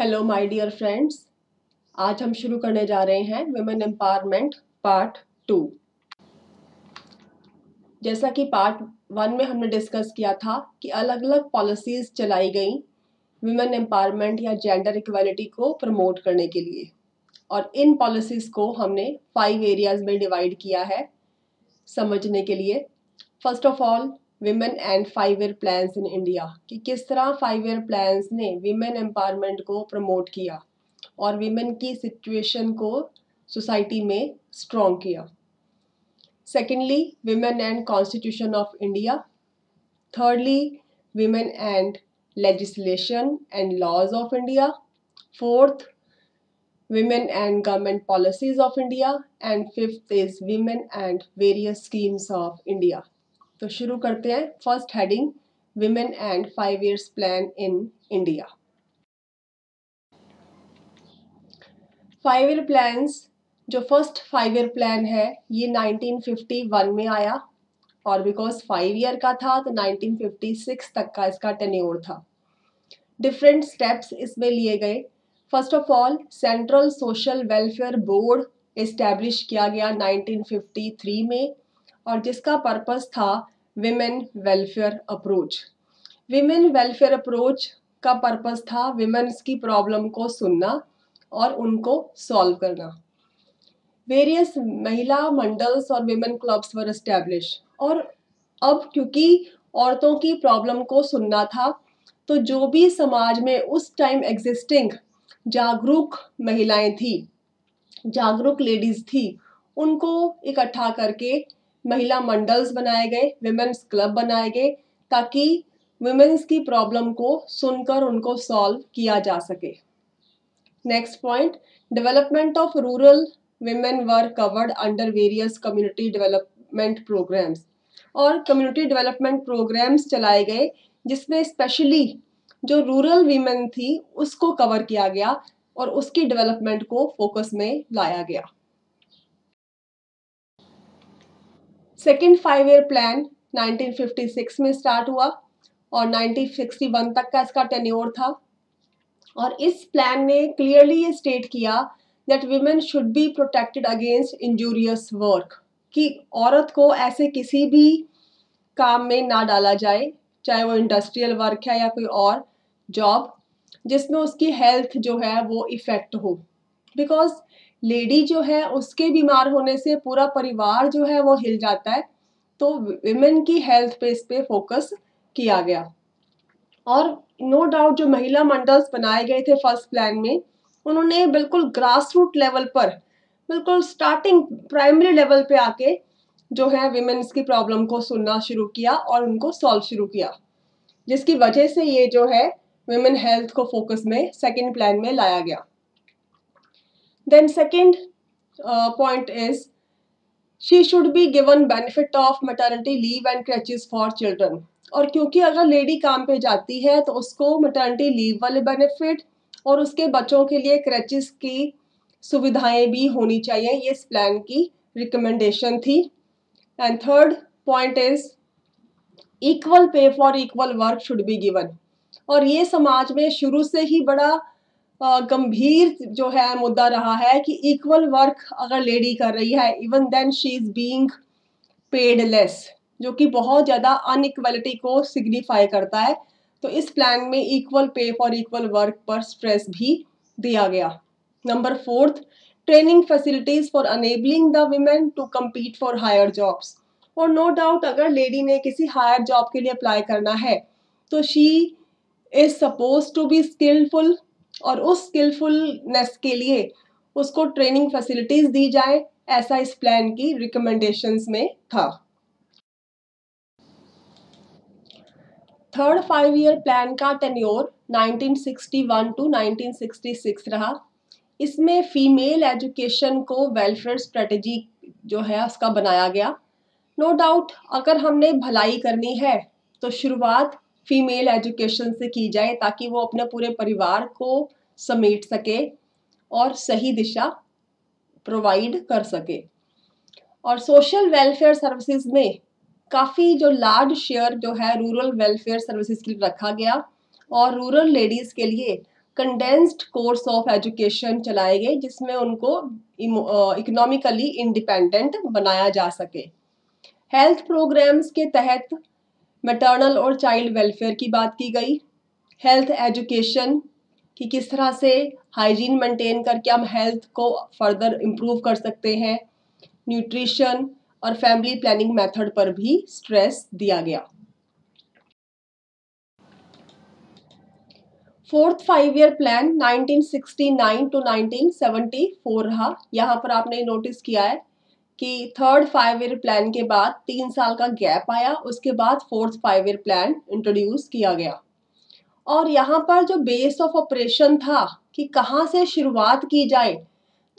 Hello my dear friends, आज हम शुरू करने जा रहे हैं विमेन एम्पावरमेंट पार्ट 2। जैसा कि पार्ट 1 में हमने डिस्कस किया था कि अलग अलग पॉलिसीज चलाई गई विमेन एम्पावरमेंट या जेंडर इक्वालिटी को प्रमोट करने के लिए, और इन पॉलिसीज को हमने 5 एरियाज में डिवाइड किया है समझने के लिए। First of all, women and 5 year plans in India, कि किस तरह 5 ईयर प्लान्स ने विमेन एम्पावरमेंट को प्रमोट किया और विमेन की सिचुएशन को सोसाइटी में स्ट्रॉन्ग किया। Secondly, women and constitution of India. Thirdly, women and legislation and laws of India. Fourth, women and government policies of India, and fifth is women and various schemes of India. तो शुरू करते हैं। First heading, women and 5 years plan in India. 5 year plans, जो first 5 year plan है ये 1951 में आया, और बिकॉज 5 year का था तो 1956 तक का इसका टेन्योर था। डिफरेंट स्टेप्स इसमें लिए गए। First of all, central social welfare board establish किया गया 1953 में, और जिसका पर्पस था women welfare approach. Women welfare approach का पर्पस था विमेन्स की प्रॉब्लम को सुनना और उनको सॉल्व करना। वेरियस महिला मंडल्स और विमेन क्लब्स वर एस्टेब्लिश, और अब क्योंकि औरतों की प्रॉब्लम को सुनना था तो जो भी समाज में उस टाइम एग्जिस्टिंग जागरूक महिलाएं थी, जागरूक लेडीज थी, उनको इकट्ठा करके महिला मंडल्स बनाए गए, विमेन्स क्लब बनाए गए, ताकि विमेन्स की प्रॉब्लम को सुनकर उनको सॉल्व किया जा सके। Next point, development of rural women were covered under various community development programs, और कम्युनिटी डेवलपमेंट प्रोग्राम्स चलाए गए जिसमें स्पेशली जो रूरल वीमेन थी उसको कवर किया गया और उसकी डेवलपमेंट को फोकस में लाया गया। सेकेंड 5 ईयर प्लान 1956 में स्टार्ट हुआ और 1961 तक का इसका टेन्योर था, और इस प्लान ने क्लियरली ये स्टेट किया that women should be protected against injurious work, कि औरत को ऐसे किसी भी काम में ना डाला जाए, चाहे वो इंडस्ट्रियल वर्क है या कोई और जॉब जिसमें उसकी हेल्थ जो है वो इफेक्ट हो। बिकॉज लेडी जो है उसके बीमार होने से पूरा परिवार जो है वो हिल जाता है, तो विमेन की हेल्थ पे इस पे फोकस किया गया। और नो डाउट जो महिला मंडल्स बनाए गए थे फर्स्ट प्लान में, उन्होंने बिल्कुल ग्रास रूट लेवल पर, बिल्कुल स्टार्टिंग प्राइमरी लेवल पे आके जो है विमेन्स की प्रॉब्लम को सुनना शुरू किया और उनको सॉल्व शुरू किया, जिसकी वजह से ये जो है विमेन हेल्थ को फोकस में सेकेंड प्लान में लाया गया। Then second point is she should be given benefit of maternity leave and creches for children, और क्योंकि अगर लेडी काम पे जाती है तो उसको मैटरनिटी लीव वाले बेनिफिट और उसके बच्चों के लिए क्रचेस की सुविधाएं भी होनी चाहिए, ये इस प्लान की रिकमेंडेशन थी। And third point is equal pay for equal work should be given, और ये समाज में शुरू से ही बड़ा गंभीर जो है मुद्दा रहा है कि इक्वल वर्क अगर लेडी कर रही है even then she is being paid less, जो कि बहुत ज़्यादा अनइक्वलिटी को सिग्निफाई करता है। तो इस प्लान में equal pay for equal work पर स्ट्रेस भी दिया गया। Number fourth, training facilities for enabling the women to compete for higher jobs, और नो डाउट अगर लेडी ने किसी हायर जॉब के लिए अप्लाई करना है तो she is suppose to be skillful, और उस स्किलफुलनेस के लिए उसको ट्रेनिंग फैसिलिटीज दी जाए, ऐसा इस प्लान की रिकमेंडेशंस में था। थर्ड 5 ईयर प्लान का टेन्योर 1961 टू 1966 रहा। इसमें फीमेल एजुकेशन को वेलफेयर स्ट्रेटेजी जो है उसका बनाया गया। नो डाउट अगर हमने भलाई करनी है तो शुरुआत फीमेल एजुकेशन से की जाए, ताकि वो अपने पूरे परिवार को समेट सके और सही दिशा प्रोवाइड कर सके। और सोशल वेलफेयर सर्विसेज में काफ़ी जो लार्ज शेयर जो है रूरल वेलफेयर सर्विसेज के लिए रखा गया, और रूरल लेडीज़ के लिए कंडेंस्ड कोर्स ऑफ एजुकेशन चलाए गए जिसमें उनको इकोनॉमिकली इंडिपेंडेंट बनाया जा सके। हेल्थ प्रोग्राम्स के तहत मैटरनल और चाइल्ड वेलफेयर की बात की गई, हेल्थ एजुकेशन कि किस तरह से हाइजीन मेंटेन करके हम हेल्थ को फर्दर इम्प्रूव कर सकते हैं, न्यूट्रिशन और फैमिली प्लानिंग मेथड पर भी स्ट्रेस दिया गया। फोर्थ 5 ईयर प्लान 1969 टू 1974 रहा। यहाँ पर आपने नोटिस किया है कि थर्ड 5 ईयर प्लान के बाद 3 साल का गैप आया, उसके बाद फोर्थ 5 ईयर प्लान इंट्रोड्यूस किया गया। और यहाँ पर जो बेस ऑफ ऑपरेशन था कि कहाँ से शुरुआत की जाए,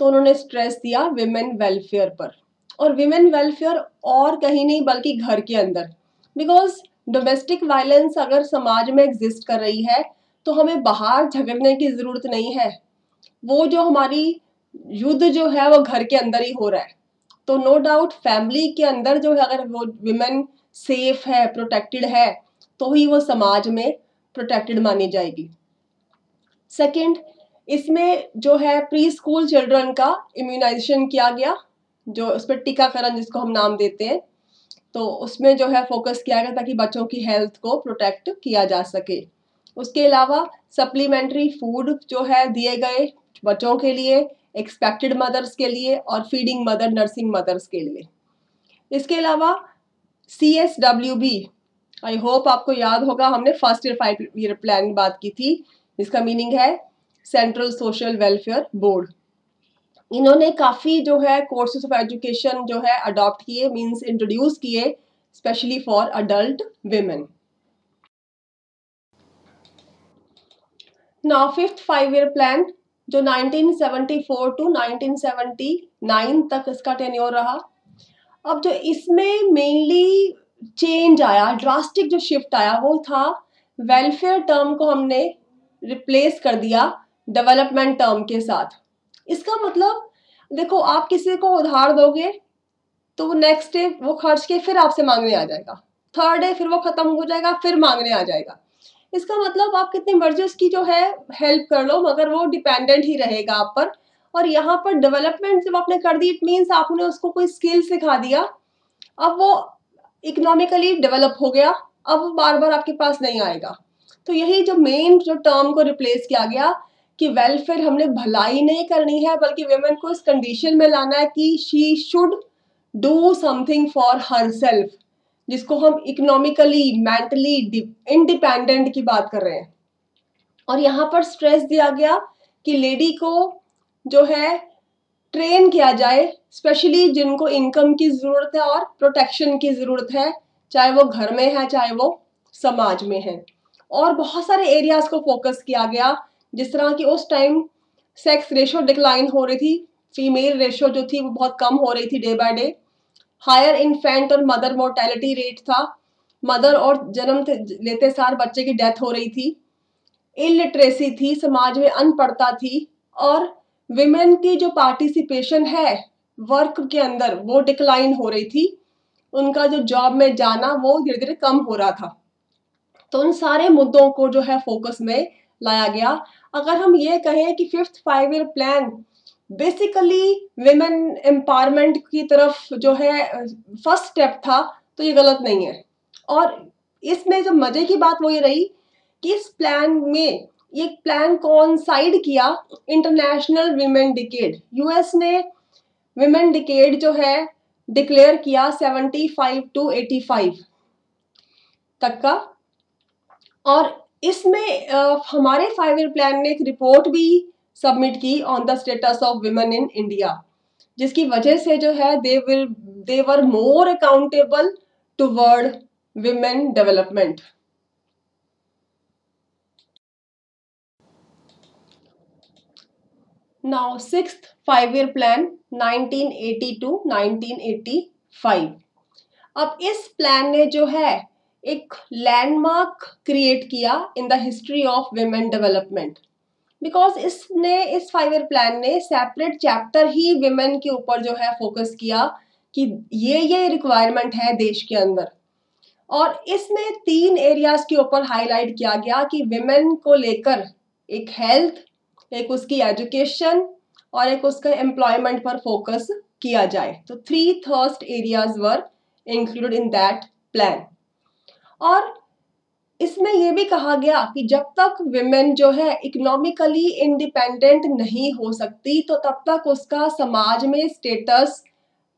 तो उन्होंने स्ट्रेस दिया विमेन वेलफेयर पर। और विमेन वेलफेयर और कहीं नहीं बल्कि घर के अंदर, बिकॉज डोमेस्टिक वायलेंस अगर समाज में एग्जिस्ट कर रही है तो हमें बाहर झगड़ने की ज़रूरत नहीं है। वो जो हमारी युद्ध जो है वो घर के अंदर ही हो रहा है। तो नो डाउट फैमिली के अंदर जो है अगर वो विमेन सेफ है, प्रोटेक्टेड है, तो ही वो समाज में प्रोटेक्टेड मानी जाएगी। सेकंड, इसमें जो है प्री स्कूल चिल्ड्रन का इम्यूनाइजेशन किया गया, जो उस पर टीकाकरण जिसको हम नाम देते हैं, तो उसमें जो है फोकस किया गया ताकि बच्चों की हेल्थ को प्रोटेक्ट किया जा सके। उसके अलावा सप्लीमेंट्री फूड जो है दिए गए बच्चों के लिए, एक्सपेक्टेड मदर्स के लिए और फीडिंग मदर, नर्सिंग मदर्स के लिए। इसके अलावा CSWB, आई होप आपको याद होगा, हमने फर्स्ट ईयर 5 ईयर प्लान की बात की थी, जिसका मीनिंग है सेंट्रल सोशल वेलफेयर बोर्ड। इन्होंने काफ़ी जो है कोर्सेज ऑफ एजुकेशन जो है अडॉप्ट किए, मींस इंट्रोड्यूस किए, specially for adult women. Now fifth 5 year plan जो 1974 टू 1979 तक इसका टेन्योर रहा। अब जो इसमें मेनली चेंज आया, ड्रास्टिक जो शिफ्ट आया, वो था वेलफेयर टर्म को हमने रिप्लेस कर दिया डेवलपमेंट टर्म के साथ। इसका मतलब देखो, आप किसी को उधार दोगे तो वो नेक्स्ट डे वो खर्च के फिर आपसे मांगने आ जाएगा, थर्ड डे फिर वो खत्म हो जाएगा, फिर मांगने आ जाएगा। इसका मतलब आप कितनी मर्जी उसकी जो है हेल्प कर लो, मगर वो डिपेंडेंट ही रहेगा आप पर। और यहाँ पर डेवलपमेंट जब आपने कर दी, इट मीन्स आपने उसको कोई स्किल सिखा दिया, अब वो इकोनॉमिकली डेवलप हो गया, अब वो बार बार आपके पास नहीं आएगा। तो यही जो मेन जो टर्म को रिप्लेस किया गया कि वेलफेयर हमने भलाई नहीं करनी है, बल्कि वेमेन को इस कंडीशन में लाना है कि she should do something for her self, जिसको हम इकोनॉमिकली मेंटली इंडिपेंडेंट की बात कर रहे हैं। और यहाँ पर स्ट्रेस दिया गया कि लेडी को जो है ट्रेन किया जाए, स्पेशली जिनको इनकम की ज़रूरत है और प्रोटेक्शन की ज़रूरत है, चाहे वो घर में है चाहे वो समाज में है। और बहुत सारे एरियाज़ को फोकस किया गया, जिस तरह की उस टाइम सेक्स रेशो डिक्लाइन हो रही थी, फीमेल रेशो जो थी वो बहुत कम हो रही थी day by day, higher infant और मदर मोर्टेलिटी रेट था, मदर और जन्म लेते सार बच्चे की डेथ हो रही थी, इलिटरेसी थी, समाज में अनपढ़ता थी, और विमेन की जो पार्टिसिपेशन है वर्क के अंदर वो डिक्लाइन हो रही थी, उनका जो जॉब में जाना वो धीरे धीरे कम हो रहा था। तो उन सारे मुद्दों को जो है फोकस में लाया गया। अगर हम ये कहें कि fifth 5 year plan basically women empowerment की तरफ जो है फर्स्ट स्टेप था, तो ये गलत नहीं है। और इसमें जो मजे की बात वो ये रही कि इस प्लान में ये प्लान कोइंसाइड किया इंटरनेशनल विमेन डिकेड। यूएस ने विमेन डिकेड जो है डिक्लेयर किया 75 टू 85 तक का। और इसमें हमारे 5 ईयर प्लान ने एक रिपोर्ट भी सबमिट की on the status of women in India, जिसकी वजह से जो है they were more accountable toward women development. Now sixth 5 year plan 1980 to 1985। अब इस प्लान ने जो है एक लैंडमार्क क्रिएट किया in the history of women development, because इसने इस 5 ईयर प्लान ने सेपरेट चैप्टर ही विमेन के ऊपर जो है फोकस किया कि ये रिक्वायरमेंट है देश के अंदर। और इसमें 3 एरियाज के ऊपर हाईलाइट किया गया कि विमेन को लेकर एक हेल्थ, एक उसकी एजुकेशन और एक उसका एम्प्लॉयमेंट पर फोकस किया जाए। तो 3 thrust areas were included in that plan. और इसमें यह भी कहा गया कि जब तक विमेन जो है इकोनॉमिकली इंडिपेंडेंट नहीं हो सकती तो तब तक उसका समाज में स्टेटस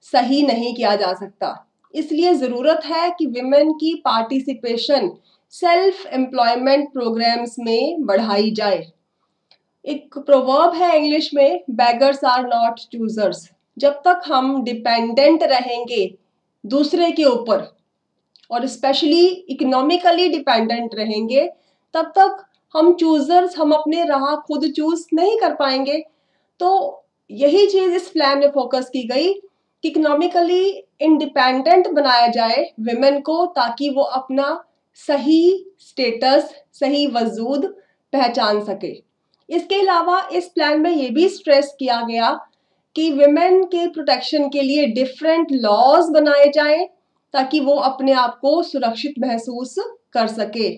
सही नहीं किया जा सकता। इसलिए जरूरत है कि विमेन की पार्टिसिपेशन सेल्फ एम्प्लॉयमेंट प्रोग्राम्स में बढ़ाई जाए। एक प्रोवर्ब है इंग्लिश में, बेगर्स आर नॉट चूजर्स। जब तक हम डिपेंडेंट रहेंगे दूसरे के ऊपर और स्पेशली इकोनॉमिकली डिपेंडेंट रहेंगे, तब तक हम चूजर्स, हम अपने राह खुद चूज नहीं कर पाएंगे। तो यही चीज इस प्लान में फोकस की गई कि इकोनॉमिकली इंडिपेंडेंट बनाया जाए विमेन को, ताकि वो अपना सही स्टेटस, सही वजूद पहचान सके। इसके अलावा इस प्लान में ये भी स्ट्रेस किया गया कि विमेन के प्रोटेक्शन के लिए डिफरेंट लॉज बनाए जाएं ताकि वो अपने आप को सुरक्षित महसूस कर सके।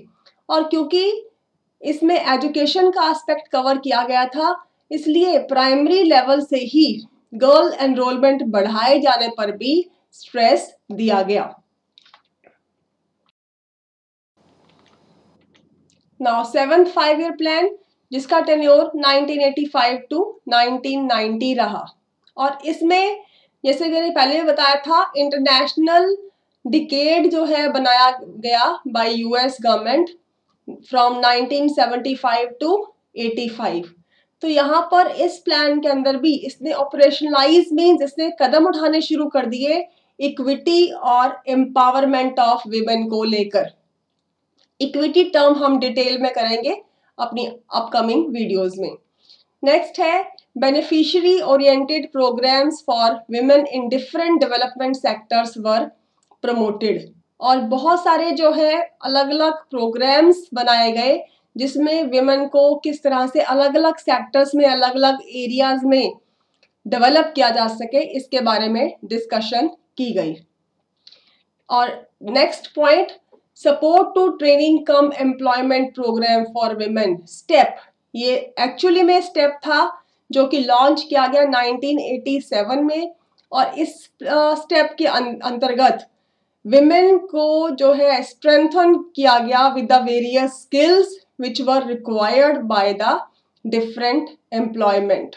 और क्योंकि इसमें एजुकेशन का एस्पेक्ट कवर किया गया था, इसलिए प्राइमरी लेवल से ही गर्ल एनरोलमेंट बढ़ाए जाने पर भी स्ट्रेस दिया गया। नाउ 7th 5-year प्लान, जिसका टेन्योर 1985 टू 1990 रहा। और इसमें जैसे मैंने पहले बताया था, इंटरनेशनल डिकेड जो है बनाया गया by US government from 1975 to 85। तो यहाँ पर इस प्लान के अंदर भी इसने ऑपरेशनलाइज मीन्स इसने कदम उठाने शुरू कर दिए इक्विटी और एम्पावरमेंट ऑफ विमेन को लेकर। इक्विटी टर्म हम डिटेल में करेंगे अपनी अपकमिंग वीडियोस में। नेक्स्ट है beneficiary oriented programs for women in different development sectors were promoted. और बहुत सारे जो है अलग अलग प्रोग्राम्स बनाए गए जिसमें विमेन को किस तरह से अलग अलग सेक्टर्स में, अलग अलग एरियाज में डेवलप किया जा सके, इसके बारे में डिस्कशन की गई। और next point, support to training cum employment program for women STEP. ये एक्चुअली में स्टेप था जो कि लॉन्च किया गया 1987 में। और इस स्टेप के अंतर्गत विमेन को जो है स्ट्रेंथन किया गया with the various skills which were required by the different employment.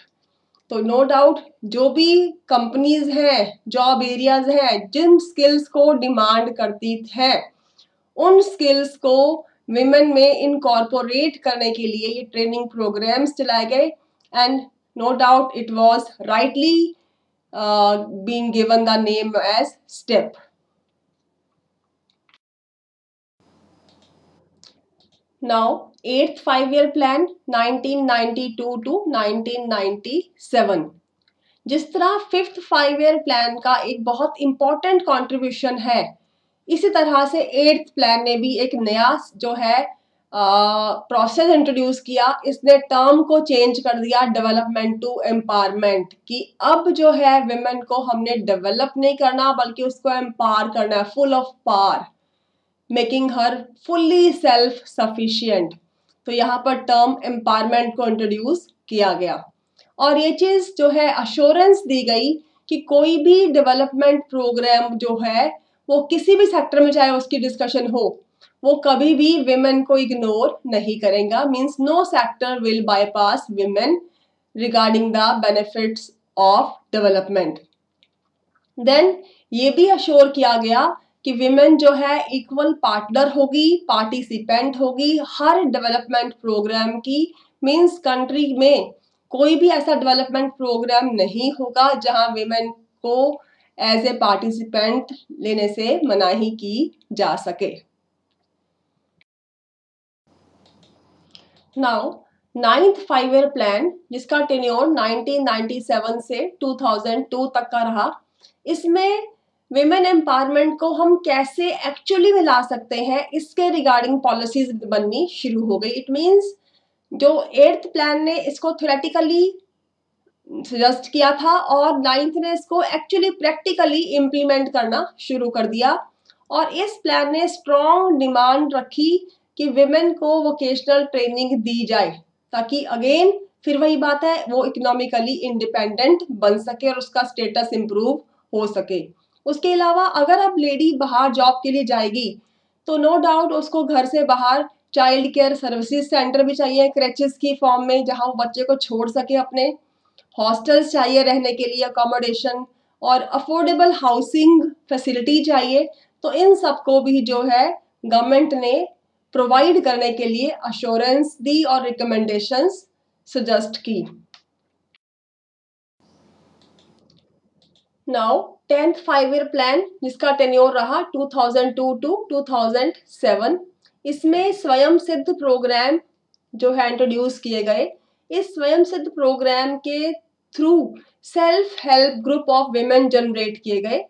तो नो डाउट जो भी कंपनीज हैं, जॉब एरियाज हैं, जिन स्किल्स को डिमांड करती हैं, उन स्किल्स को विमेन में इनकॉर्पोरेट करने के लिए ये ट्रेनिंग प्रोग्राम्स चलाए गए। And no doubt it was rightly being given the name as STEP. Now 8th 5-year plan 1992 to 1997। जिस तरह 5th 5-year प्लान का एक बहुत इंपॉर्टेंट कंट्रीब्यूशन है, इसी तरह से 8th प्लान ने भी एक नया जो है प्रोसेस इंट्रोड्यूस किया। इसने टर्म को चेंज कर दिया डेवलपमेंट टू एम्पावरमेंट, कि अब जो है विमेन को हमने डेवलप नहीं करना बल्कि उसको एम्पावर करना है, full of power, making her fully self sufficient. तो यहाँ पर टर्म एम्पावरमेंट को इंट्रोड्यूस किया गया। और ये चीज जो है अश्योरेंस दी गई कि कोई भी डेवलपमेंट प्रोग्राम जो है वो किसी भी सेक्टर में चाहे उसकी डिस्कशन हो, वो कभी भी विमेन को इग्नोर नहीं करेगा। Means no sector will bypass women regarding the benefits of development. Then ये भी अश्योर किया गया कि विमेन जो है इक्वल पार्टनर होगी, पार्टिसिपेंट होगी हर डेवलपमेंट प्रोग्राम की। मींस कंट्री में कोई भी ऐसा डेवलपमेंट प्रोग्राम नहीं होगा जहां विमेन को एज ए पार्टिसिपेंट लेने से मनाही की जा सके। नाउ 9th 5-year प्लान, जिसका टेन्योर 1997 से 2002 तक का रहा। इसमें विमेन एम्पावरमेंट को हम कैसे एक्चुअली में ला सकते हैं, इसके रिगार्डिंग पॉलिसीज बननी शुरू हो गई। इट मींस जो 8th प्लान ने इसको थ्योरेटिकली सजेस्ट किया था और 9th ने इसको एक्चुअली प्रैक्टिकली इम्प्लीमेंट करना शुरू कर दिया। और इस प्लान ने स्ट्रॉन्ग डिमांड रखी कि विमेन को वोकेशनल ट्रेनिंग दी जाए ताकि अगेन फिर वही बात है, वो इकोनॉमिकली इंडिपेंडेंट बन सके और उसका स्टेटस इंप्रूव हो सके। उसके अलावा अगर अब लेडी बाहर जॉब के लिए जाएगी तो नो डाउट उसको घर से बाहर चाइल्ड केयर सर्विसेज सेंटर भी चाहिए क्रेचेस की फॉर्म में, जहां वो बच्चे को छोड़ सके अपने। हॉस्टल्स चाहिए रहने के लिए, अकोमोडेशन, और अफोर्डेबल हाउसिंग फैसिलिटी चाहिए। तो इन सबको भी जो है गवर्नमेंट ने प्रोवाइड करने के लिए अश्योरेंस दी और रिकमेंडेशंस सजेस्ट की। नाउ 10th 5 ईयर प्लान, जिसका टेन्योर रहा 2002 टू 2007, इसमें स्वयं सिद्ध प्रोग्राम जो है इंट्रोड्यूस किए गए। इस स्वयं सिद्ध प्रोग्राम के through self help group of women generate किए गए।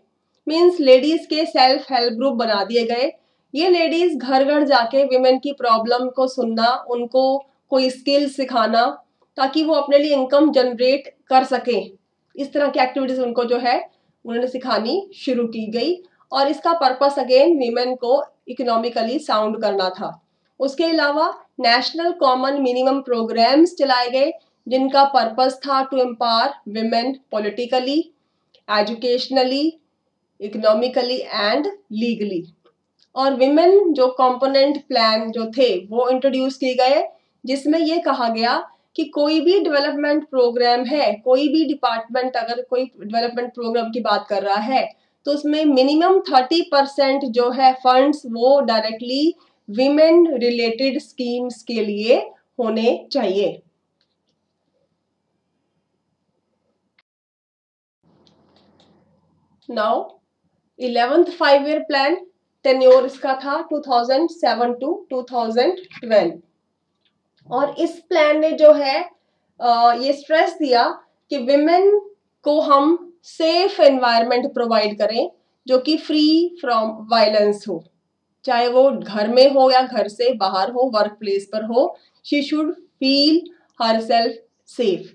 मींस लेडीज के सेल्फ हेल्प ग्रुप बना दिए गए। ये लेडीज घर घर जाके विमेन की प्रॉब्लम को सुनना, उनको कोई स्किल सिखाना, ताकि वो अपने लिए इनकम जनरेट कर सके। इस तरह की एक्टिविटीज उनको जो है उन्होंने सिखानी शुरू की गई, और इसका पर्पस अगेन वीमेन को इकोनॉमिकली साउंड करना था। उसके अलावा नेशनल कॉमन मिनिमम प्रोग्राम्स चलाए गए, जिनका पर्पस था to empower women politically, educationally, economically and legally. और विमेन जो कंपोनेंट प्लान जो थे वो इंट्रोड्यूस किए गए, जिसमें ये कहा गया कि कोई भी डेवलपमेंट प्रोग्राम है, कोई भी डिपार्टमेंट अगर कोई डेवलपमेंट प्रोग्राम की बात कर रहा है तो उसमें मिनिमम 30% जो है फंड्स वो डायरेक्टली विमेन रिलेटेड स्कीम्स के लिए होने चाहिए। Now 11th 5 year plan, tenure इसका था 2007 टू 2012, और इस प्लान ने जो है ये स्ट्रेस दिया कि विमेन को हम सेफ एनवायरनमेंट प्रोवाइड करें जो कि फ्री फ्रॉम वायलेंस हो, चाहे वो घर में हो या घर से बाहर हो, वर्क प्लेस पर हो। She should feel her self safe.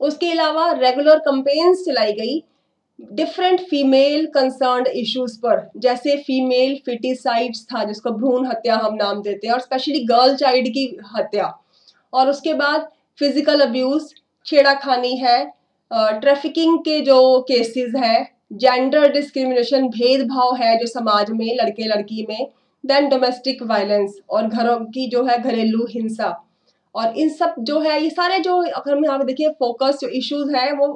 उसके अलावा रेगुलर कंपेन्स चलाई गई डिफरेंट फीमेल कंसर्न्ड इश्यूज पर, जैसे फीमेल फिटिसाइड्स था जिसको भ्रूण हत्या हम नाम देते हैं, और स्पेशली गर्ल चाइल्ड की हत्या, और उसके बाद फिजिकल अब्यूज, छेड़ाखानी है, ट्रैफिकिंग के जो केसेस है, जेंडर डिस्क्रिमिनेशन भेदभाव है जो समाज में लड़के लड़की में, देन डोमेस्टिक वायलेंस और घरों की जो है घरेलू हिंसा। और इन सब जो है ये सारे जो अगर हम यहाँ पे देखिए फोकस जो इश्यूज है वो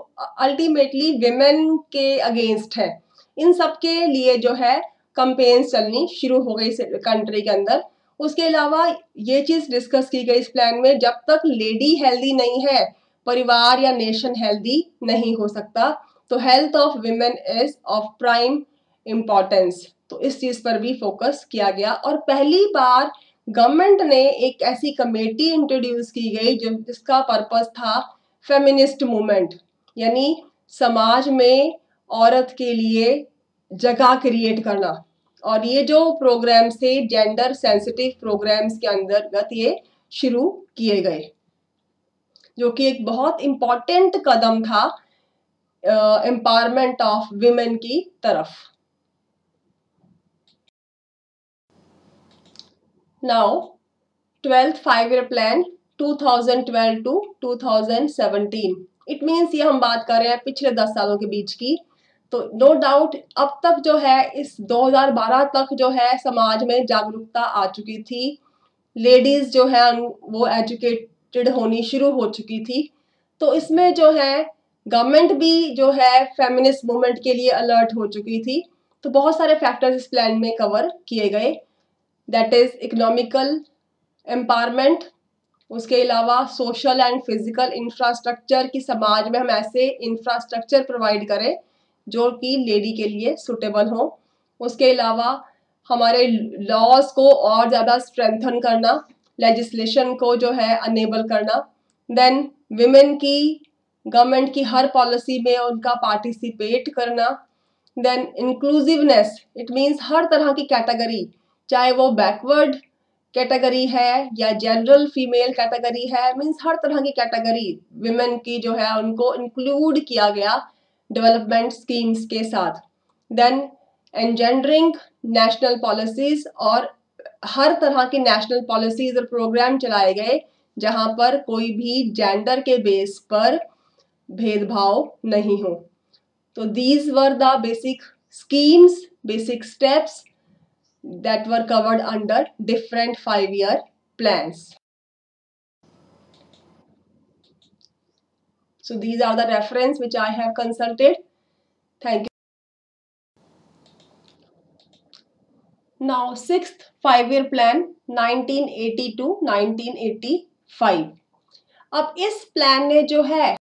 अल्टीमेटली विमेन के अगेंस्ट है। इन सब के लिए जो है कंपेन्स चलनी शुरू हो गई कंट्री के अंदर। उसके अलावा ये चीज डिस्कस की गई इस प्लान में, जब तक लेडी हेल्दी नहीं है परिवार या नेशन हेल्दी नहीं हो सकता। तो health of women is of prime importance. तो इस चीज पर भी फोकस किया गया, और पहली बार गवर्नमेंट ने एक ऐसी कमेटी इंट्रोड्यूस की गई जो जिसका पर्पस था फेमिनिस्ट मूवमेंट, यानी समाज में औरत के लिए जगह क्रिएट करना। और ये जो प्रोग्राम्स थे जेंडर सेंसिटिव प्रोग्राम्स के अंतर्गत ये शुरू किए गए, जो कि एक बहुत इम्पोर्टेंट कदम था एम्पावरमेंट ऑफ विमेन की तरफ। Now 12th 5 year plan 2012 to 2017, it means ये हम बात कर रहे हैं पिछले 10 सालों के बीच की। तो नो डाउट अब तक जो है इस 2012 तक जो है समाज में जागरूकता आ चुकी थी, लेडीज जो है वो एजुकेटेड होनी शुरू हो चुकी थी। तो इसमें जो है गवर्नमेंट भी जो है फेमिनिस्ट मूवमेंट के लिए अलर्ट हो चुकी थी। तो बहुत सारे फैक्टर्स इस प्लान में कवर किए गए, दैट इज इकोनॉमिकल एम्पावरमेंट, उसके अलावा सोशल एंड फिजिकल इंफ्रास्ट्रक्चर की समाज में हम ऐसे इंफ्रास्ट्रक्चर प्रोवाइड करें जो कि लेडी के लिए सुटेबल हो। उसके अलावा हमारे लॉज को और ज़्यादा स्ट्रेंथन करना, लेजिस्लेशन को जो है अनेबल करना, देन विमेन की गवर्नमेंट की हर पॉलिसी में उनका पार्टिसिपेट करना, देन इंक्लूसिवनेस, इट मीन्स हर तरह की कैटेगरी, चाहे वो बैकवर्ड कैटेगरी है या जनरल फीमेल कैटेगरी है, मीन्स हर तरह की कैटेगरी विमेन की जो है उनको इंक्लूड किया गया डेवलपमेंट स्कीम्स के साथ। देन एंजेंडरिंग नेशनल पॉलिसीज, और हर तरह की नेशनल पॉलिसीज और प्रोग्राम चलाए गए जहां पर कोई भी जेंडर के बेस पर भेदभाव नहीं हो। तो these were the basic schemes, basic steps that were covered under different 5-year plans. So these are the reference which I have consulted. Thank you. Now 6th 5-year plan 1980 to 1985. अब इस plan ने जो है